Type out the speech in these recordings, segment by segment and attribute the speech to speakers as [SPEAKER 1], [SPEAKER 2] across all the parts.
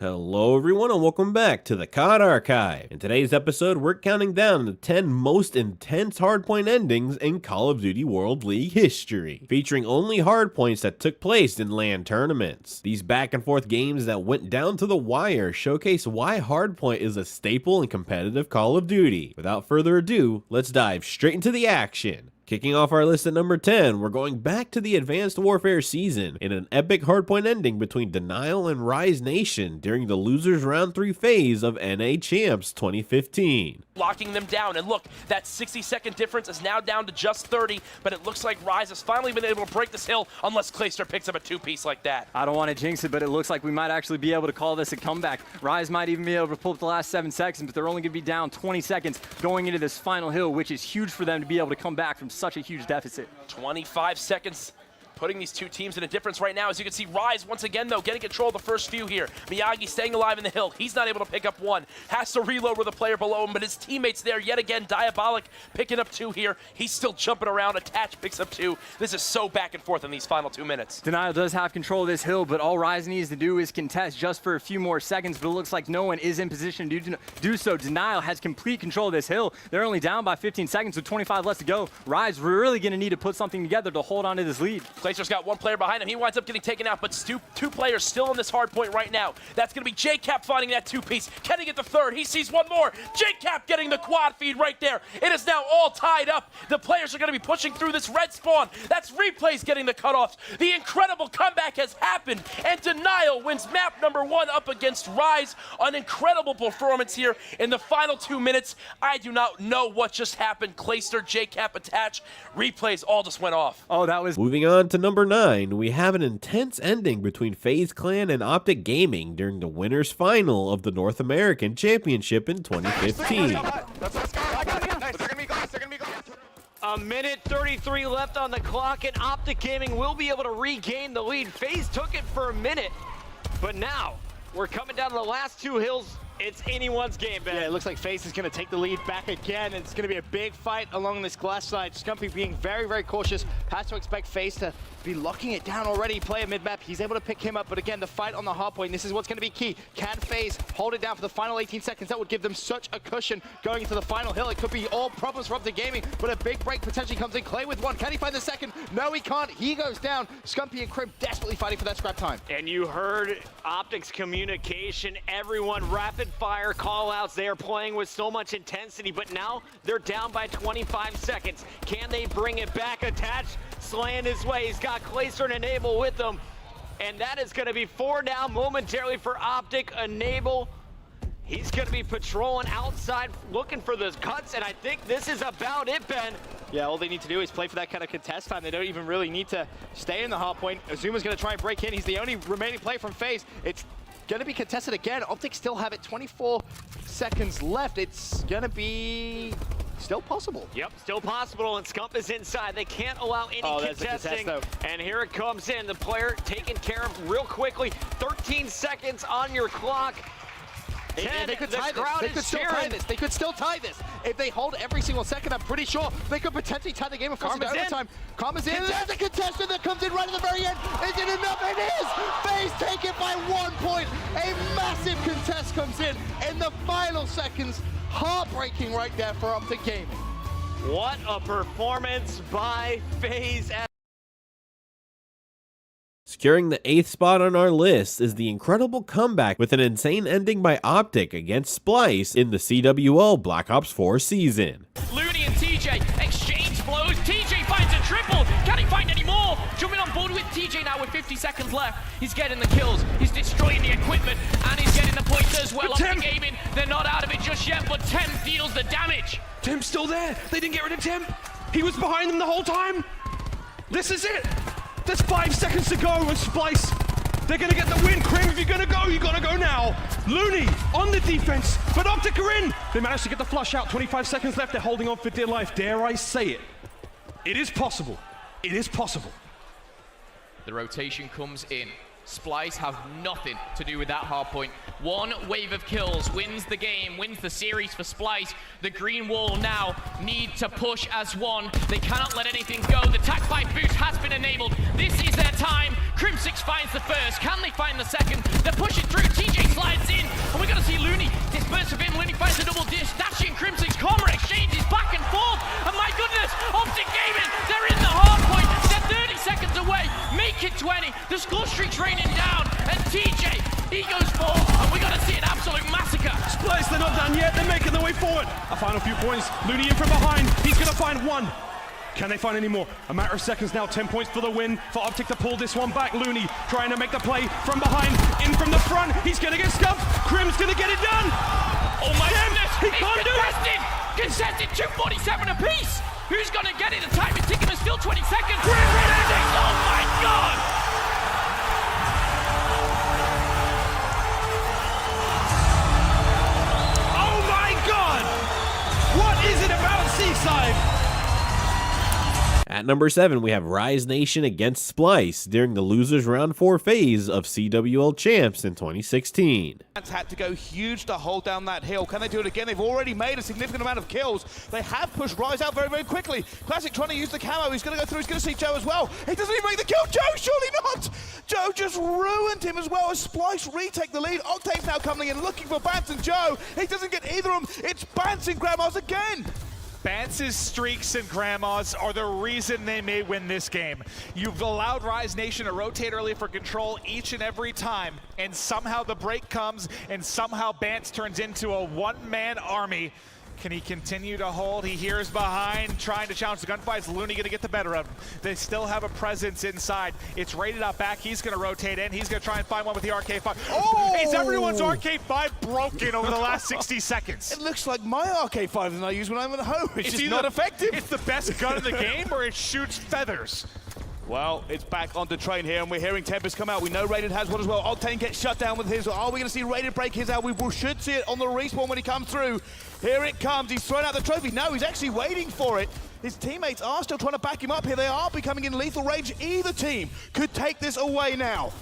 [SPEAKER 1] Hello everyone and welcome back to the COD Archive. In today's episode, we're counting down the 10 most intense hardpoint endings in Call of Duty World League history, featuring only hardpoints that took place in LAN tournaments. These back and forth games that went down to the wire showcase why hardpoint is a staple in competitive Call of Duty. Without further ado, let's dive straight into the action. Kicking off our list at number 10, we're going back to the Advanced Warfare season in an epic hardpoint ending between Denial and Rise Nation during the losers round 3 phase of NA Champs 2015.
[SPEAKER 2] Locking them down, and look, that 60-second difference is now down to just 30, but it looks like Rise has finally been able to break this hill unless Clayster picks up a two-piece like that.
[SPEAKER 3] I don't want to jinx it, but it looks like we might actually be able to call this a comeback. Rise might even be able to pull up the last 7 seconds, but they're only going to be down 20 seconds going into this final hill, which is huge for them to be able to come back from such a huge deficit.
[SPEAKER 2] 25 seconds. Putting these two teams in a difference right now. As you can see, Rise once again, though, getting control of the first few here. Miyagi staying alive in the hill. He's not able to pick up one. Has to reload with a player below him, but his teammates there yet again. Diabolic picking up 2 here. He's still jumping around. Attach picks up 2. This is so back and forth in these final 2 minutes.
[SPEAKER 3] Denial does have control of this hill, but all Rise needs to do is contest just for a few more seconds, but it looks like no one is in position to do so. Denial has complete control of this hill. They're only down by 15 seconds with 25 left to go. Rise really going to need to put something together to hold on to this lead.
[SPEAKER 2] Clayster's got one player behind him. He winds up getting taken out, but two players still on this hard point right now. That's going to be JCap finding that 2-piece. Can he get the third? He sees one more. JCap getting the quad feed right there. It is now all tied up. The players are going to be pushing through this red spawn. That's Replays getting the cutoffs. The incredible comeback has happened, and Denial wins map number 1 up against Rise. An incredible performance here in the final 2 minutes. I do not know what just happened. Clayster, JCap, attach. Replays all just went off.
[SPEAKER 3] Oh, that was...
[SPEAKER 1] Moving on to number 9, we have an intense ending between Faze Clan and Optic Gaming during the winners final of the North American Championship in 2015.
[SPEAKER 4] A minute 33 left on the clock, and Optic Gaming will be able to regain the lead. Faze took it for a minute, but now we're coming down to the last 2 hills. It's anyone's game, Ben.
[SPEAKER 5] Yeah, it looks like Faze is going to take the lead back again. It's going to be a big fight along this glass side. Scumpy being very, very cautious. Has to expect Faze to be locking it down already. Player mid-map, he's able to pick him up. But again, the fight on the hard point, this is what's going to be key. Can Faze hold it down for the final 18 seconds? That would give them such a cushion going into the final hill. It could be all problems for Optic Gaming, but a big break potentially comes in. Clay with one. Can he find the second? No, he can't. He goes down. Scumpy and Crim desperately fighting for that scrap time.
[SPEAKER 4] And you heard Optic's communication. Everyone rapid fire call-outs. They are playing with so much intensity, but now they're down by 25 seconds. Can they bring it back? Attach, slaying his way. He's got Clayster and Enable with them, and that is going to be 4 down momentarily for Optic. Enable, he's going to be patrolling outside, looking for those cuts, and I think this is about it, Ben.
[SPEAKER 5] Yeah, all they need to do is play for that kind of contest time. They don't even really need to stay in the hard point. Azuma's going to try and break in. He's the only remaining player from Faze. It's going to be contested again. Optic still have it. 24 seconds left. It's going to be still possible.
[SPEAKER 4] Yep, still possible, and Scump is inside. They can't allow any contesting. And here it comes in. The player taken care of real quickly. 13 seconds on your clock.
[SPEAKER 5] They could tie this. They could still tie this. They could still tie this. If they hold every single second, I'm pretty sure they could potentially tie the game of forcing overtime. Karma's in. There's a contestant that comes in right at the very end. Is it enough? It is! Faze take it by 1 point. A massive contest comes in the final seconds. Heartbreaking right there for Optic Gaming.
[SPEAKER 4] What a performance by Faze.
[SPEAKER 1] Securing the 8th spot on our list is the incredible comeback with an insane ending by Optic against Splyce in the CWL Black Ops 4 season.
[SPEAKER 6] Looney and TJ exchange blows. TJ finds a triple. Can he find any more? Jumping on board with TJ now with 50 seconds left. He's getting the kills. He's destroying the equipment, and he's getting the points as well. Optic Gaming, they're not out of it just yet, but Tem deals the damage.
[SPEAKER 7] Tem's still there. They didn't get rid of Tem. He was behind them the whole time. This is it. There's 5 seconds to go with Splyce. They're going to get the win. Krim, if you're going to go, you got to go now. Looney on the defense, but Optic are in. They managed to get the flush out. 25 seconds left. They're holding on for dear life. Dare I say it? It is possible. It is possible.
[SPEAKER 6] The rotation comes in. Splyce have nothing to do with that hardpoint. One wave of kills wins the game, wins the series for Splyce. The green wall now need to push as one. They cannot let anything go. The tac 5 boost has been enabled. This is their time. Crim6 finds the first. Can they find the second? They're pushing through. TJ slides
[SPEAKER 7] they're not done yet. They're making their way forward. A final few points. Looney in from behind. He's going to find one. Can they find any more? A matter of seconds now. 10 points for the win. For Optic to pull this one back. Looney trying to make the play from behind. In from the front. He's going to get stumped. Crim's going to get it done.
[SPEAKER 6] Oh my goodness!
[SPEAKER 7] He can't do it.
[SPEAKER 6] Contested 2:47 apiece. Who's going to get it? The time is ticking. There's still 20 seconds.
[SPEAKER 7] Grim endings.
[SPEAKER 6] Oh my God!
[SPEAKER 7] Oh my God! What is it about Seaside?
[SPEAKER 1] At number 7, we have Rise Nation against Splyce during the losers round 4 phase of CWL Champs in 2016.
[SPEAKER 8] Had to go huge to hold down that hill. Can they do it again? They've already made a significant amount of kills. They have pushed Rise out very, very quickly. Classic trying to use the camo. He's going to go through. He's going to see Joe as well. He doesn't even make the kill. Joe, surely not. Joe just ruined him as well as Splyce retake the lead. Octave's now coming in looking for Bance and Joe. He doesn't get either of them. It's Bance and Grandma's again.
[SPEAKER 9] Bance's streaks and grandmas are the reason they may win this game. You've allowed Rise Nation to rotate early for control each and every time, and somehow the break comes, and somehow Bance turns into a one-man army. Can he continue to hold? He hears behind, trying to challenge the gunfight. Is Looney going to get the better of him? They still have a presence inside. It's rated out back. He's going to rotate in. He's going to try and find one with the RK5.
[SPEAKER 8] Oh!
[SPEAKER 9] Is everyone's RK5 broken over the last 60 seconds?
[SPEAKER 8] It looks like my RK5 that I use when I'm at home. It's just not effective.
[SPEAKER 9] It's the best gun in the game, or it shoots feathers.
[SPEAKER 8] Well, it's back onto train here, and we're hearing Tempest come out. We know Rated has one as well. Octane gets shut down with his. Are we going to see Rated break his out? We should see it on the respawn when he comes through. Here it comes. He's thrown out the trophy. No, he's actually waiting for it. His teammates are still trying to back him up here. They are becoming in lethal range. Either team could take this away now.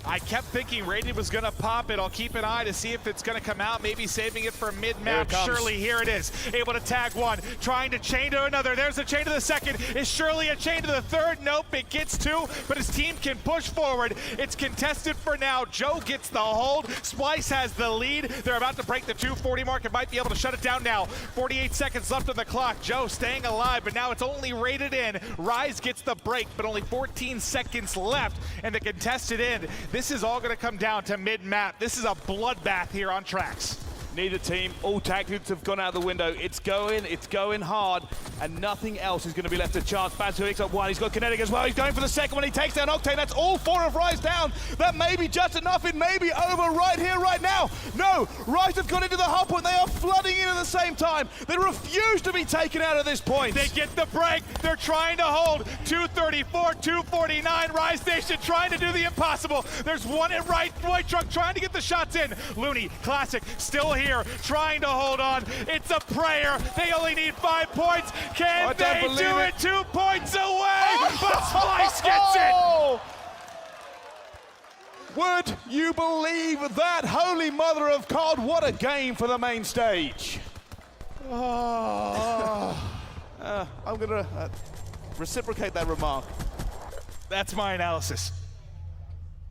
[SPEAKER 9] I kept thinking Rated was going to pop it. I'll keep an eye to see if it's going to come out, maybe saving it for mid-map. Surely, here it is. Able to tag one, trying to chain to another. There's a chain to the second. Is Shirley a chain to the third? Nope, it gets two, but his team can push forward. It's contested for now. Joe gets the hold. Splyce has the lead. They're about to break the 240 mark and might be able to shut it down now. 48 seconds left on the clock. Joe staying alive, but now it's only Rated in. Rise gets the break, but only 14 seconds left, and the contested end. This is all going to come down to mid-map. This is a bloodbath here on tracks.
[SPEAKER 8] Neither team, all tactics have gone out the window. It's going hard, and nothing else is going to be left to chance. Baz who picks up one. He's got Kinetic as well. He's going for the second one. He takes down Octane. That's all 4 of Rise down. That may be just enough. It may be over right here, right now. No, Rise have gone into the hardpoint. They are flooding in at the same time. They refuse to be taken out at this point.
[SPEAKER 9] They get the break. They're trying to hold. 234, 249. Rise Nation trying to do the impossible. There's one at right. White Truck trying to get the shots in. Looney, Classic, still here, trying to hold on. It's a prayer. They only need 5 points. Can they do it? 2 points away, but Splyce gets it.
[SPEAKER 8] Would you believe that? Holy Mother of God, what a game for the main stage. I'm going to reciprocate that remark.
[SPEAKER 9] That's my analysis.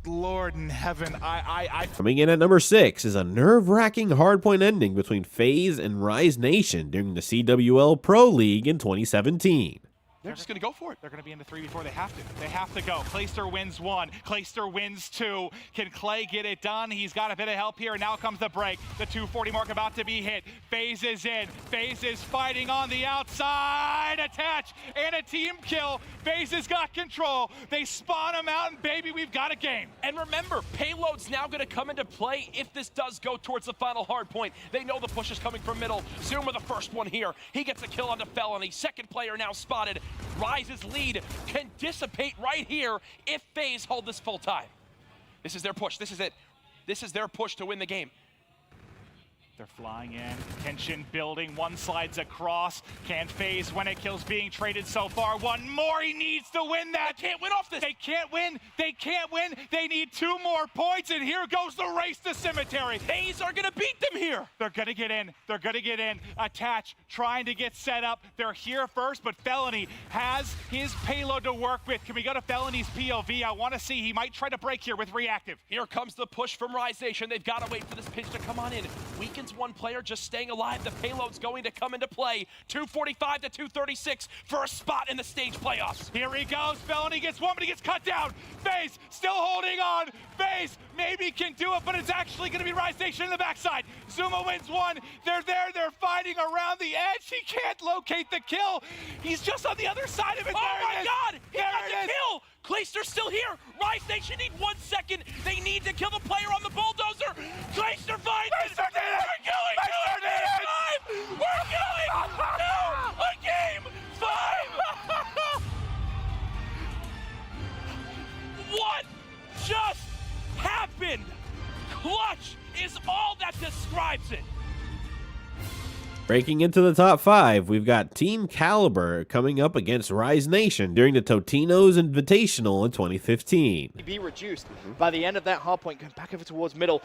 [SPEAKER 9] Lord in heaven,
[SPEAKER 1] Coming in at number 6 is a nerve-wracking hardpoint ending between Faze and Rise Nation during the CWL Pro League in 2017.
[SPEAKER 9] They're just going to go for it. They're going to be in the 3 before they have to. They have to go. Clayster wins 1. Clayster wins 2. Can Clay get it done? He's got a bit of help here. Now comes the break. The 240 mark about to be hit. Faze is in. Faze is fighting on the outside. Attach and a team kill. Faze has got control. They spawn him out, and baby, we've got a game.
[SPEAKER 2] And remember, payload's now going to come into play if this does go towards the final hard point. They know the push is coming from middle. Zoomer the first one here. He gets a kill onto Felony. Second player now spotted. Rise's lead can dissipate right here if FaZe hold this full time. This is their push. This is it. This is their push to win the game.
[SPEAKER 9] They're flying in, tension building, one slides across. Can FaZe when it kills being traded so far? One more, he needs to win that.
[SPEAKER 2] They can't win off this.
[SPEAKER 9] They can't win, they can't win. They need 2 more points, and here goes the race to cemetery.
[SPEAKER 2] FaZe are gonna beat them here.
[SPEAKER 9] They're gonna get in, they're gonna get in. Attach, trying to get set up. They're here first, but Felony has his payload to work with. Can we go to Felony's POV? I wanna see, he might try to break here with reactive.
[SPEAKER 2] Here comes the push from Rise Nation. They've gotta wait for this pitch to come on in. Weakens wins one player just staying alive. The payload's going to come into play. 245 to 236 for a spot in the stage playoffs.
[SPEAKER 9] Here he goes, Felony gets one, but he gets cut down. Faze still holding on. Faze maybe can do it, but it's actually going to be Rise Nation in the backside. Zuma wins one. They're there, they're fighting around the edge. He can't locate the kill. He's just on the other side of it.
[SPEAKER 2] Oh
[SPEAKER 9] There
[SPEAKER 2] my
[SPEAKER 9] it is.
[SPEAKER 2] God! He
[SPEAKER 9] There
[SPEAKER 2] got
[SPEAKER 9] it
[SPEAKER 2] the
[SPEAKER 9] is.
[SPEAKER 2] kill! Clayster's still here. Rise Nation need 1 second. They need to kill the player on the bulldozer. Clayster finds it.
[SPEAKER 9] Clayster did it.
[SPEAKER 2] We're going
[SPEAKER 9] Clayster
[SPEAKER 2] to
[SPEAKER 9] did
[SPEAKER 2] game
[SPEAKER 9] it.
[SPEAKER 2] 5. We're going to a game 5. What just happened? Clutch is all that describes it.
[SPEAKER 1] Breaking into the top 5, we've got Team Kaliber coming up against Rise Nation during the Totino's Invitational in 2015.
[SPEAKER 5] Be reduced by the end of that hard point, going back over towards middle.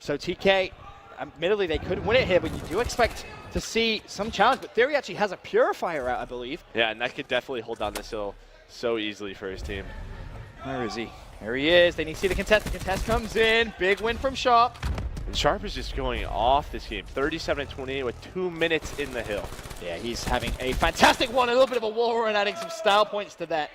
[SPEAKER 5] So TK, admittedly, they could win it here, but you do expect to see some challenge. But Theory actually has a Purifier out, I believe.
[SPEAKER 10] Yeah, and that could definitely hold down this hill so easily for his team.
[SPEAKER 5] Where is he? There he is. They need to see the contest. The contest comes in. Big win from Sharp.
[SPEAKER 10] And Sharp is just going off this game, 37-28 with 2 minutes in the hill.
[SPEAKER 5] Yeah, he's having a fantastic one. A little bit of a wall run, adding some style points to that.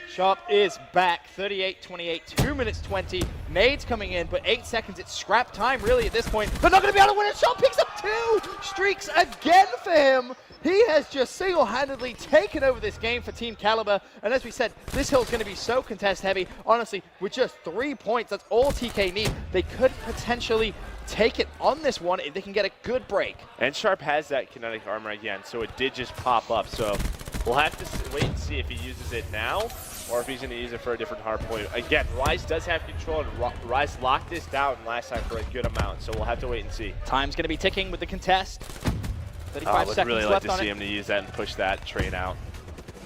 [SPEAKER 5] Sharp is back, 38-28, 2 minutes 20. Nades coming in, but 8 seconds. It's scrap time, really, at this point. They're not going to be able to win it. Sharp picks up 2 streaks again for him. He has just single-handedly taken over this game for Team Kaliber. And as we said, this hill is going to be so contest-heavy. Honestly, with just 3 points, that's all TK need. They could potentially take it on this one if they can get a good break.
[SPEAKER 10] And Sharp has that kinetic armor again, so it did just pop up. So we'll have to wait and see if he uses it now or if he's going to use it for a different hard point. Again, Rise does have control, and Rise locked this down last time for a good amount, so we'll have to wait and see.
[SPEAKER 5] Time's going to be ticking with the contest. 35
[SPEAKER 10] I would
[SPEAKER 5] seconds
[SPEAKER 10] really like
[SPEAKER 5] left
[SPEAKER 10] to
[SPEAKER 5] on
[SPEAKER 10] see
[SPEAKER 5] it.
[SPEAKER 10] him to use that and push that train out.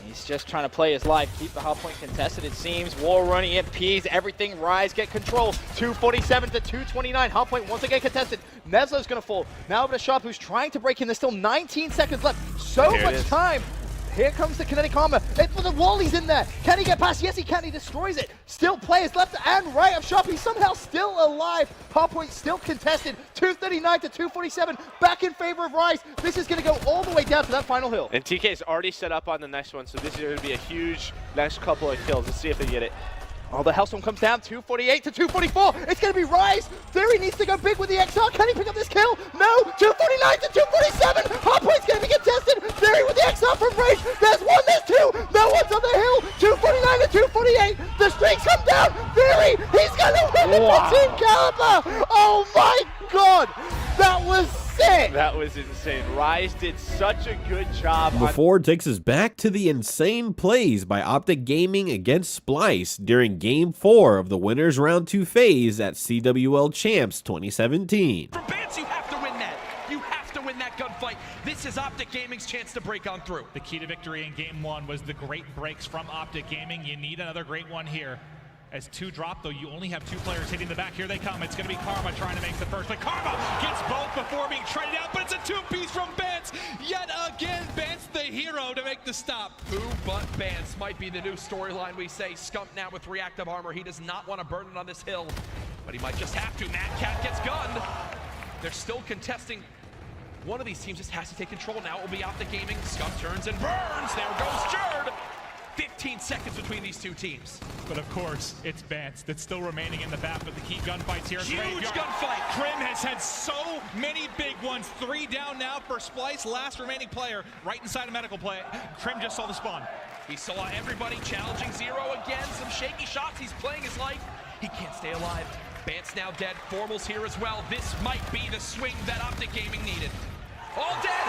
[SPEAKER 5] He's just trying to play his life, keep the hardpoint contested, it seems. War running EMPs, everything. Rise get control. 247 to 229. Hardpoint once again contested. Neslo's going to fall. Now over to Sharp, who's trying to break in. There's still 19 seconds left. So
[SPEAKER 10] Here it
[SPEAKER 5] much
[SPEAKER 10] is.
[SPEAKER 5] time. Here comes the kinetic armor. It's for the wall. He's in there. Can he get past? Yes, he can. He destroys it. Still players left and right of Sharp. He's somehow still alive. Hardpoint still contested. 239 to 247. Back in favor of Rise. This is going to go all the way down to that final hill.
[SPEAKER 10] And TK is already set up on the next one, so this is going to be a huge next couple of kills. Let's see if they get it.
[SPEAKER 5] Oh, the Hellstorm comes down, 248 to 244. It's going to be Rise. Theory needs to go big with the XR. Can he pick up this kill? No. 249 to 247. Hardpoint's going to be contested. Theory with the XR from Rage. There's 1, there's 2. No one's on the hill. 249 to 248. The streaks come down. Theory, he's going to win it for Team Kaliber. Oh my God. That was sick.
[SPEAKER 10] That was insane. Rise did such a good job.
[SPEAKER 1] Before takes us back to the insane plays by Optic Gaming against Splyce during Game 4 of the Winners Round 2 phase at CWL Champs 2017.
[SPEAKER 2] From Bance, you have to win that. You have to win that gunfight. This is Optic Gaming's chance to break on through.
[SPEAKER 9] The key to victory in Game 1 was the great breaks from Optic Gaming. You need another great one here. As 2 drop, though, you only have 2 players hitting the back. Here they come. It's going to be Karma trying to make the first. But Karma gets both before being traded out, but it's a 2-piece from Bance. Yet again, Bance the hero to make the stop.
[SPEAKER 2] Who but Bance might be the new storyline we say. Scump now with reactive armor. He does not want to burn it on this hill, but he might just have to. Mad Cat gets gunned. They're still contesting. One of these teams just has to take control. Now it will be Optic Gaming. Scump turns and burns. There goes Jerd. 15 seconds between these 2 teams.
[SPEAKER 9] But of course, it's Bance that's still remaining in the back, but the key gunfights here.
[SPEAKER 2] Huge gunfight.
[SPEAKER 9] Krim has had so many big ones. 3 down now for Splyce, last remaining player, right inside a medical play. Krim just saw the spawn.
[SPEAKER 2] He saw everybody challenging Zero again. Some shaky shots. He's playing his life. He can't stay alive. Bance now dead. Formal's here as well. This might be the swing that Optic Gaming needed. All dead.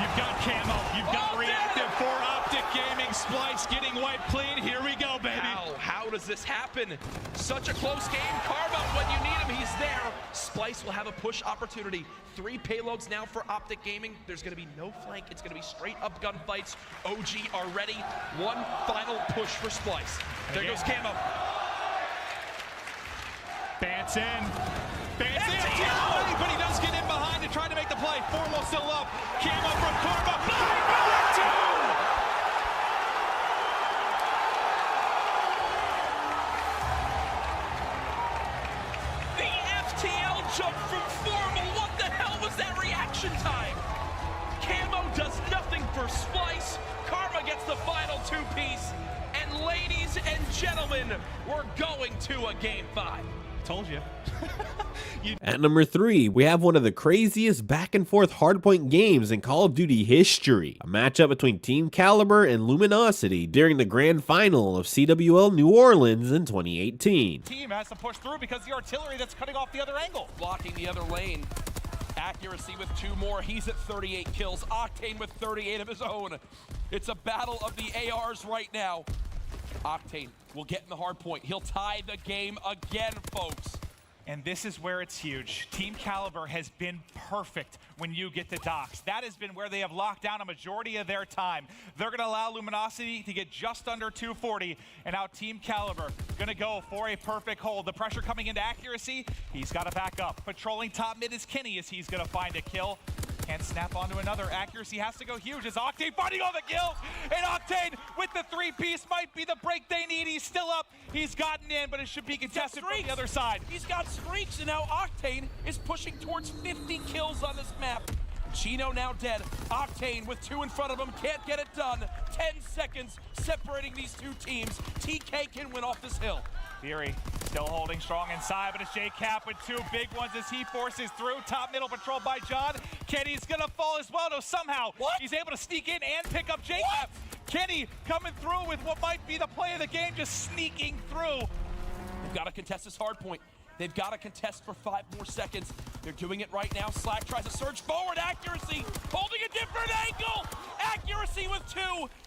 [SPEAKER 9] You've got camo. You've got
[SPEAKER 2] All
[SPEAKER 9] reactive
[SPEAKER 2] dead.
[SPEAKER 9] for Optic Gaming. Splyce getting wiped clean. Here we go, baby.
[SPEAKER 2] How does this happen? Such a close game. Karma, when you need him, he's there. Splyce will have a push opportunity. 3 payloads now for Optic Gaming. There's going to be no flank. It's going to be straight up gunfights. OG are ready. One final push for Splyce. There goes camo.
[SPEAKER 9] Bance in. Bance in. But he does get in behind to try to make the play. Formal still up. Camo from Karma. 5-2.
[SPEAKER 2] The FTL jump from Formal. What the hell? two-piece. And ladies and gentlemen, we're going to a Game 5.
[SPEAKER 9] Told you.
[SPEAKER 1] At number 3, we have one of the craziest back and forth hardpoint games in Call of Duty history. A matchup between Team Kaliber and Luminosity during the grand final of CWL New Orleans in 2018.
[SPEAKER 9] Team has to push through because the artillery that's cutting off the other angle.
[SPEAKER 2] Blocking the other lane. Accuracy with 2 more. He's at 38 kills. Octane with 38 of his own. It's a battle of the ARs right now. Octane will get in the hard point. He'll tie the game again, folks.
[SPEAKER 9] And this is where it's huge. Team Kaliber has been perfect when you get to docks. That has been where they have locked down a majority of their time. They're going to allow Luminosity to get just under 240, and now Team Kaliber going to go for a perfect hold. The pressure coming into accuracy, he's got to back up. Patrolling top mid is Kenny as he's going to find a kill. Can't snap onto another. Accuracy has to go huge as Octane finding all the kills. And Octane with the 3-piece might be the break they need. He's still up. He's gotten in, but it should be contested from the other side.
[SPEAKER 2] He's got streaks, and now Octane is pushing towards 50 kills on this map. Chino now dead. Octane with 2 in front of him. Can't get it done. 10 seconds separating these two teams. TK can win off this hill.
[SPEAKER 9] Fury still holding strong inside, but it's J-Cap with 2 big ones as he forces through. Top middle patrolled by John. Kenny's gonna fall as well, though somehow he's able to sneak in and pick up J-Cap. Kenny coming through with what might be the play of the game, just sneaking through.
[SPEAKER 2] They've got to contest this hard point. They've got to contest for 5 more seconds. They're doing it right now. Slack tries to surge forward. Accuracy holding a different angle. Accuracy with 2.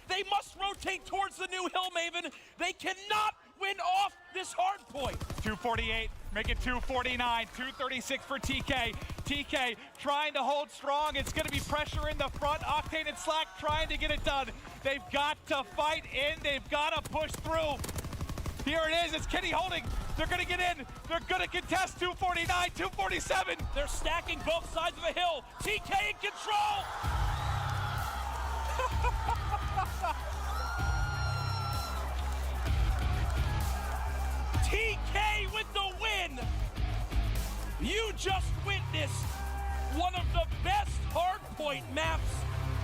[SPEAKER 2] They must rotate towards the new hill, Maven. They cannot win off this hard point.
[SPEAKER 9] 248, make it 249, 236 for TK. TK trying to hold strong. It's going to be pressure in the front. Octane and Slack trying to get it done. They've got to fight in. They've got to push through. Here it is. It's Kenny holding. They're going to get in. They're going to contest 249, 247.
[SPEAKER 2] They're stacking both sides of the hill. TK in control. TK with the win. You just witnessed one of the best hardpoint maps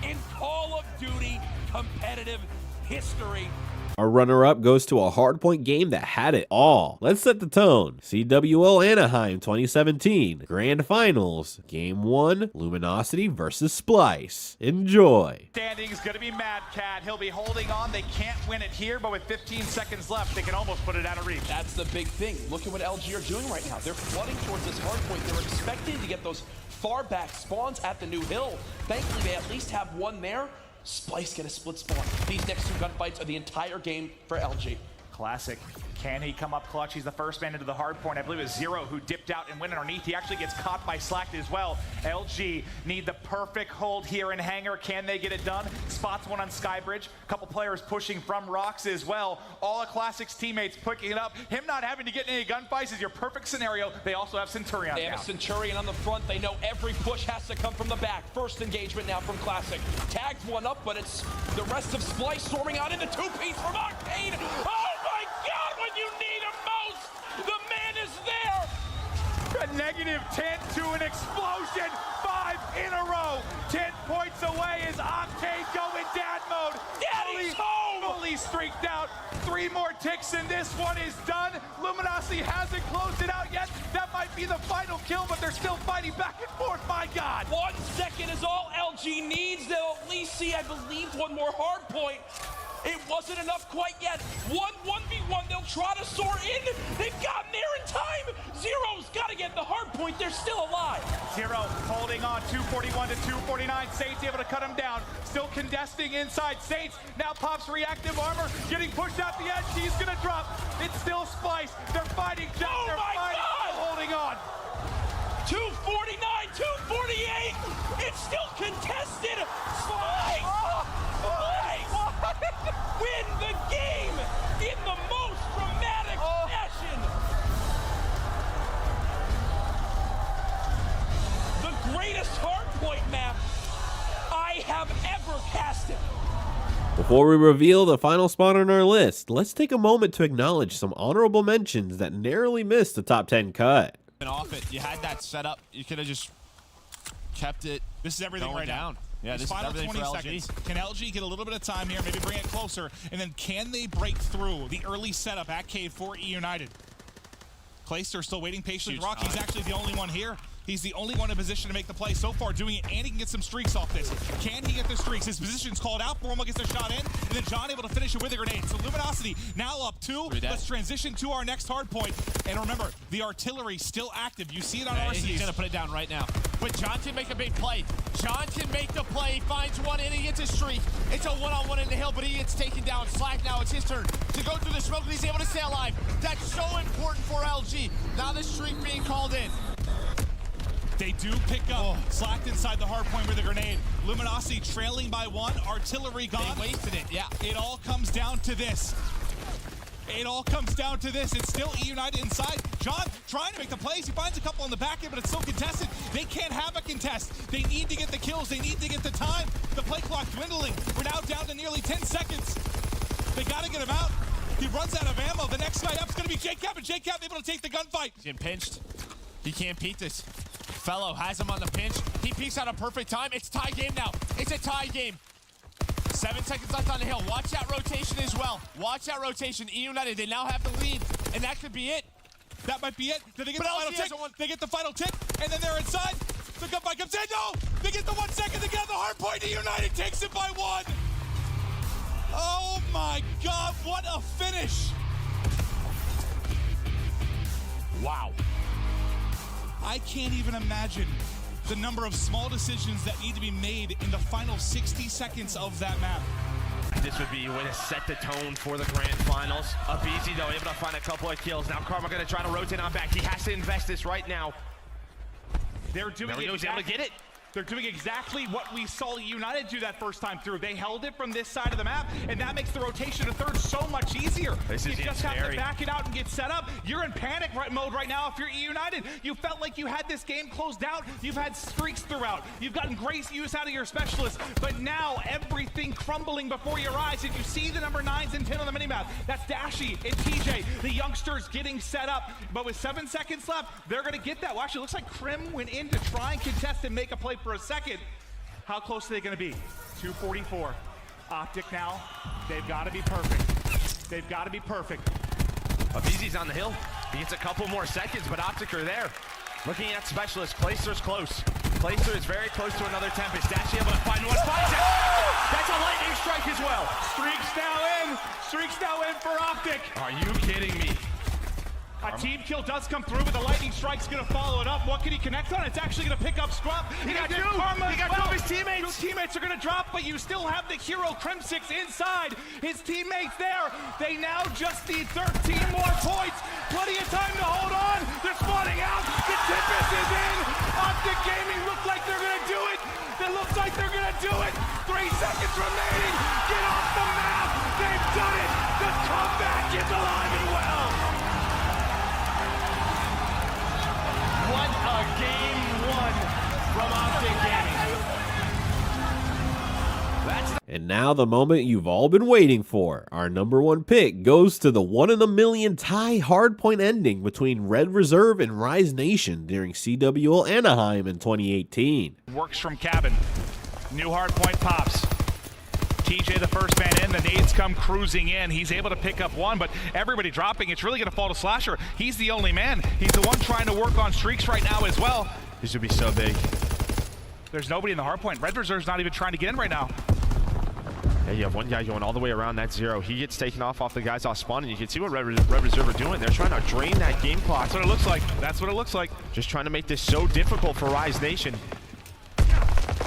[SPEAKER 2] in Call of Duty competitive history.
[SPEAKER 1] Our runner-up goes to a hardpoint game that had it all. Let's set the tone. CWL Anaheim 2017, Grand Finals, Game 1, Luminosity versus Splyce. Enjoy.
[SPEAKER 9] Standing is going to be Mad Cat. He'll be holding on. They can't win it here, but with 15 seconds left, they can almost put it out of reach.
[SPEAKER 2] That's the big thing. Look at what LG are doing right now. They're flooding towards this hardpoint. They're expecting to get those far back spawns at the new hill. Thankfully, they at least have one there. Splyce get a split spawn. These next 2 gunfights are the entire game for LG.
[SPEAKER 9] Classic. Can he come up clutch? He's the first man into the hard point. I believe it was Zero who dipped out and went underneath. He actually gets caught by Slack as well. LG need the perfect hold here in Hangar. Can they get it done? Spots one on Skybridge. A couple players pushing from rocks as well. All of Classic's teammates picking it up. Him not having to get any gunfights is your perfect scenario. They also have Centurion
[SPEAKER 2] They have a Centurion on the front. They know every push has to come from the back. First engagement now from Classic. Tagged one up, but it's the rest of Splyce storming out into 2-piece from Octane. Oh my God, when you need him most, the man is there.
[SPEAKER 9] A -10 to an explosion. 5 in a row. 10 points away as Octane going dad mode.
[SPEAKER 2] Daddy's home.
[SPEAKER 9] Fully streaked out. 3 more ticks and this one is done. Luminosity hasn't closed it out yet. That might be the final kill, but they're still fighting back and forth. My God.
[SPEAKER 2] 1 second is all LG needs. They'll at least see, I believe, one more hard point. It wasn't enough quite yet. 1v1, they'll try to soar in. They've gotten there in time. Zero's got to get the hard point. They're still alive.
[SPEAKER 9] Zero holding on, 241 to 249. Saints able to cut him down. Still contesting inside. Saints now pops reactive armor, getting pushed out the edge. He's gonna drop. It's still Splyce. They're fighting. Jack.
[SPEAKER 2] Oh
[SPEAKER 9] They're
[SPEAKER 2] my
[SPEAKER 9] fighting.
[SPEAKER 2] God!
[SPEAKER 9] Holding on.
[SPEAKER 2] 249, 248. It's still contested. Splyce! Win the game in the most dramatic fashion. The greatest hardpoint map I have ever casted.
[SPEAKER 1] Before we reveal the final spot on our list, let's take a moment to acknowledge some honorable mentions that narrowly missed the top 10 cut.
[SPEAKER 11] Off it, you had that set up. You could have just kept it. This is everything right now.
[SPEAKER 9] Yeah,
[SPEAKER 11] this
[SPEAKER 9] final 20 seconds. Can LG get a little bit of time here, maybe bring it closer, and then can they break through the early setup at Cave for E United? Clayster still waiting patiently. Rock, he's actually the only one here. He's the only one in position to make the play so far, doing it, and he can get some streaks off this. Can he get the streaks? His position's called out. Bormo gets a shot in, and then John able to finish it with a grenade. So Luminosity now up 2. Let's transition to our next hard point. And remember, the artillery still active. You see it on RCs.
[SPEAKER 11] He's gonna put it down right now. But John can make a big play. John can make the play, finds one in, he gets a streak. It's a one-on-one in the hill, but he gets taken down. Slack now, it's his turn to go through the smoke, and he's able to stay alive. That's so important for LG. Now the streak being called in.
[SPEAKER 9] They do pick up. Slacked inside the hard point with a grenade. Luminosity trailing by 1. Artillery gone.
[SPEAKER 11] They wasted it, yeah.
[SPEAKER 9] It all comes down to this. It all comes down to this. It's still E United inside. John trying to make the plays. He finds a couple on the back end, but it's still contested. They can't have a contest. They need to get the kills. They need to get the time. The play clock dwindling. We're now down to nearly 10 seconds. They got to get him out. He runs out of ammo. The next guy up is going to be JCap, and JCap able to take the gunfight.
[SPEAKER 11] He's getting pinched. He can't beat this. Fellow has him on the pinch. He peeks out a perfect time. It's tie game now. It's a tie game. 7 seconds left on the hill. Watch that rotation as well. Watch that rotation. E United, they now have the lead, and that could be it.
[SPEAKER 9] That might be it. Then they get the final tick. They get the final tick, and then they're inside. The gunfight comes in. No! They get the 1 second to get the hard point. E United takes it by 1. Oh my God, what a finish. Wow. I can't even imagine the number of small decisions that need to be made in the final 60 seconds of that map.
[SPEAKER 12] This would be a way to set the tone for the grand finals. Abizi, though, able to find a couple of kills. Now Karma gonna try to rotate on back. He has to invest this right now.
[SPEAKER 9] They're doing
[SPEAKER 12] able to get it.
[SPEAKER 9] They're doing exactly what we saw United do that first time through. They held it from this side of the map, and that makes the rotation to third so much easier. You just have to back it out and get set up. You're in panic mode right now if you're United. You felt like you had this game closed out. You've had streaks throughout. You've gotten great use out of your specialists, but now everything crumbling before your eyes, and you see the number 9s and 10 on the minimap. That's Dashy and TJ, the youngsters getting set up. But with 7 seconds left, they're gonna get that. Well, actually, it looks like Krim went in to try and contest and make a play for a second. How close are they going to be? 244. Optic now. They've got to be perfect. They've got to be perfect.
[SPEAKER 12] Abizi's on the hill. He gets a couple more seconds, but Optic are there. Looking at Specialist. Clayster's close. Clayster is very close to another Tempest. Dashy able to find one. Finds it. That's a lightning strike as well.
[SPEAKER 9] Streaks now in. Streaks now in for Optic.
[SPEAKER 12] Are you kidding me?
[SPEAKER 9] A team kill does come through, but the lightning strike's gonna follow it up. What can he connect on? It's actually gonna pick up Scrump.
[SPEAKER 12] He got two.
[SPEAKER 9] Karma.
[SPEAKER 12] He got 2 of his teammates.
[SPEAKER 9] 2 teammates are gonna drop, but you still have the hero Crimsix inside. His teammates there. They now just need 13 more points. Plenty of time to hold on. They're spawning out. The Tempest is in. Optic Gaming look like they're gonna do it. It looks like they're gonna do it. 3 seconds remaining. Get off the map. They've done it. The comeback is alive and well.
[SPEAKER 12] What a game 1 from Optic Gaming.
[SPEAKER 1] And now the moment you've all been waiting for. Our #1 pick goes to the 1 in a million tie hardpoint ending between Red Reserve and Rise Nation during CWL Anaheim in 2018.
[SPEAKER 9] Works from cabin. New hardpoint pops. TJ the first man in, the nades come cruising in. He's able to pick up 1, but everybody dropping. It's really going to fall to Slasher. He's the only man. He's the one trying to work on streaks right now as well.
[SPEAKER 12] This would be so big.
[SPEAKER 9] There's nobody in the hardpoint. Red Reserve's not even trying to get in right now.
[SPEAKER 12] Yeah, you have one guy going all the way around that 0. He gets taken off the guys off spawn, and you can see what Red Reserve are doing. They're trying to drain that game clock.
[SPEAKER 9] That's what it looks like. That's what it looks like.
[SPEAKER 12] Just trying to make this so difficult for Rise Nation.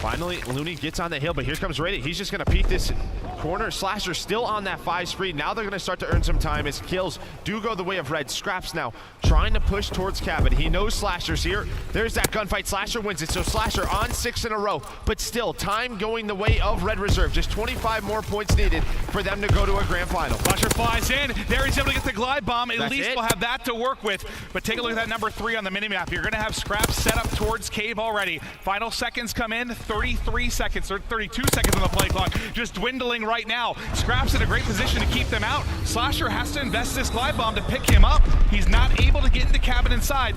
[SPEAKER 12] Finally, Looney gets on the hill, but here comes Radiant. He's just going to peek this corner. Slasher still on that 5 spree. Now they're going to start to earn some time as kills do go the way of Red. Scraps now trying to push towards cabin. He knows Slasher's here. There's that gunfight. Slasher wins it. So Slasher on 6 in a row, but still time going the way of Red Reserve. Just 25 more points needed for them to go to a grand final.
[SPEAKER 9] Slasher flies in. There he's able to get the glide bomb. At
[SPEAKER 12] That's
[SPEAKER 9] least
[SPEAKER 12] it.
[SPEAKER 9] we'll have that to work with. But take a look at that number 3 on the minimap. You're going to have Scraps set up towards Cave already. Final seconds come in. 33 seconds or 32 seconds on the play clock. Just dwindling right now. Scraps in a great position to keep them out. Slasher has to invest this glide bomb to pick him up. He's not able to get into cabin inside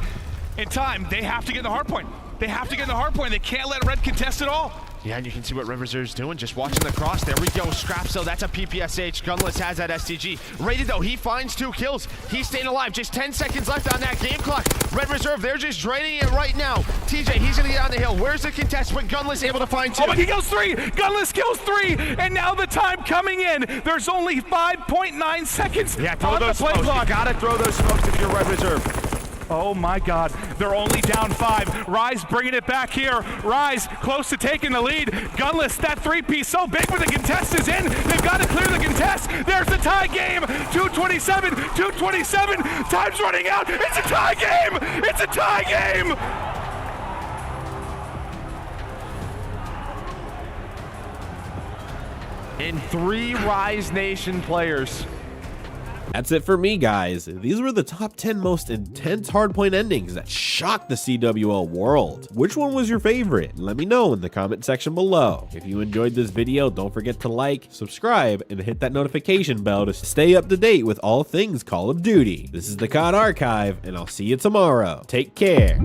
[SPEAKER 9] in time. They have to get in the hard point. They have to get in the hard point. They can't let Red contest at all.
[SPEAKER 12] Yeah, and you can see what Red Reserve's doing, just watching the cross. There we go, Scrapso, that's a PPSH. Gunless has that STG. Rated though, he finds 2 kills. He's staying alive, just 10 seconds left on that game clock. Red Reserve, they're just draining it right now. TJ, he's gonna get on the hill. Where's the contest? But Gunless able to find 2.
[SPEAKER 7] Oh, but he kills 3! Gunless kills 3! And now the time coming in. There's only 5.9 seconds
[SPEAKER 12] Yeah, throw
[SPEAKER 7] on the
[SPEAKER 12] those
[SPEAKER 7] play
[SPEAKER 12] smokes.
[SPEAKER 7] clock.
[SPEAKER 12] You gotta throw those smokes if you're Red Reserve.
[SPEAKER 7] Oh my God, they're only down 5. Rise bringing it back here. Rise close to taking the lead. Gunless, that 3-piece so big, but the contest is in. They've got to clear the contest. There's the tie game. 2:27, 2:27. Time's running out. It's a tie game. It's a tie game.
[SPEAKER 12] And 3 Rise Nation players.
[SPEAKER 1] That's it for me, guys. These were the top 10 most intense hardpoint endings that shocked the CWL world. Which one was your favorite? Let me know in the comment section below. If you enjoyed this video, don't forget to like, subscribe, and hit that notification bell to stay up to date with all things Call of Duty. This is the COD Archive, and I'll see you tomorrow. Take care.